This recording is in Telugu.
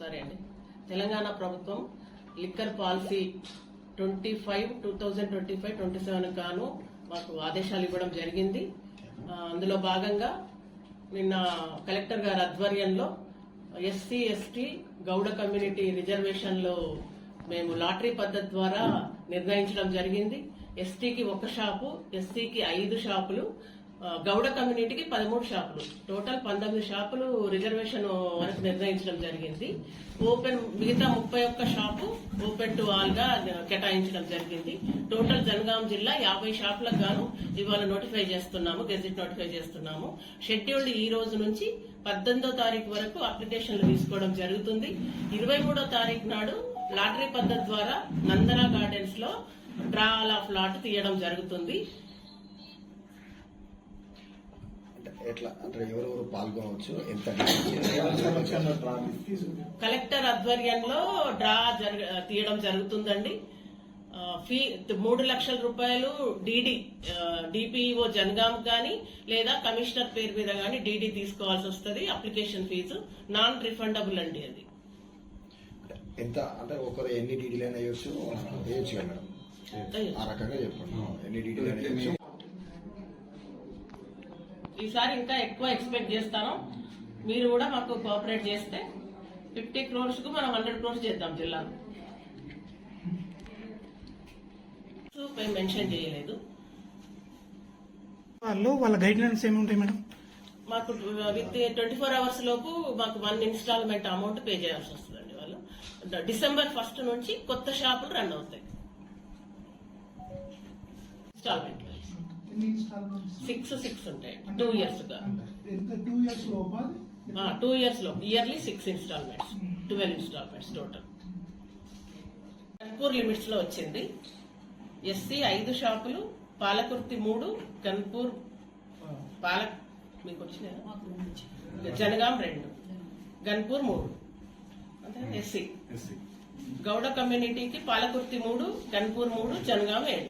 సరే అండి. తెలంగాణ ప్రభుత్వం లిక్కర్ పాలసీ 2025-27 గాను మాకు ఆదేశాలు ఇవ్వడం జరిగింది. అందులో భాగంగా నిన్న కలెక్టర్ గారి ఆధ్వర్యంలో ఎస్సీ ఎస్టీ గౌడ కమ్యూనిటీ రిజర్వేషన్లో మేము లాటరీ పద్ధతి ద్వారా నిర్ణయించడం జరిగింది. ఎస్టీకి 1 షాపు, ఎస్సీకి 5 షాపులు, గౌడ కమ్యూనిటీకి 13 షాపులు, టోటల్ 19 షాపులు రిజర్వేషన్ వరకు నిర్ణయించడం జరిగింది. మిగతా 31 షాపు ఓపెన్ టు ఆల్ గా కేటాయించడం జరిగింది. టోటల్ జనగాం జిల్లా 50 షాపులకు గాను ఇవాళ నోటిఫై చేస్తున్నాము, గెజిట్ నోటిఫై చేస్తున్నాము. షెడ్యూల్డ్ ఈ రోజు నుంచి 18వ తారీఖు వరకు అప్లికేషన్లు తీసుకోవడం జరుగుతుంది. 23వ తారీఖు నాడు లాటరీ పద్ధతి ద్వారా నందన గార్డెన్స్ లో డ్రాల్ ఆఫ్ లాట్ తీయడం జరుగుతుంది. ఎట్లా అంటే ఎవరెవరు పాల్గొనవచ్చు, ఎంత కలెక్టర్ ఆధ్వర్యంలో డ్రా తీయడం జరుగుతుందండి. ఫీ 3 లక్షల రూపాయలు డిపిఓ జనగాం కానీ లేదా కమిషనర్ పేరు మీద కానీ డీడీ తీసుకోవాల్సి వస్తుంది. అప్లికేషన్ ఫీజు నాన్ రిఫండబుల్ అండి. అది ఎంత అంటే ఒకరు ఎన్ని డీడీలైనా వేయచ్చు మేడం, ఆ రకంగా చెప్పండి. ఎన్ని డీడీలైనా వేయచ్చు. ఈసారి ఇంకా ఎక్కువ ఎక్స్పెక్ట్ చేస్తాను. మీరు కూడా మాకు కోఆపరేట్ చేస్తే 50 crores కు మనం 100 crores చేద్దాం. జిల్లాలో మెన్షన్ చేయలేదు. వాళ్ళ గైడ్ లైన్స్ ఏమి ఉంటాయి మేడం? మాకు విత్ 24 hours లోపు మాకు 1 ఇన్స్టాల్మెంట్ అమౌంట్ పే చేయాల్సి వస్తుందండి. వాళ్ళు December 1st నుంచి కొత్త షాపులు రన్ అవుతాయి. ఇన్స్టాల్మెంట్ 6 ఉంటాయి 2 years గా. 2 years లో yearly 6 installments, 12 installments total. Ganpur limits లో వచ్చింది. ఎస్సీ 5 షాపులు, పాలకుర్తి 3, గన్పూర్ మీకు వచ్చిన జనగాం 2, గన్పూర్ 3 అంటే ఎస్సీ. గౌడ కమ్యూనిటీకి పాలకుర్తి 3, గన్పూర్ 3, జనగాం 7.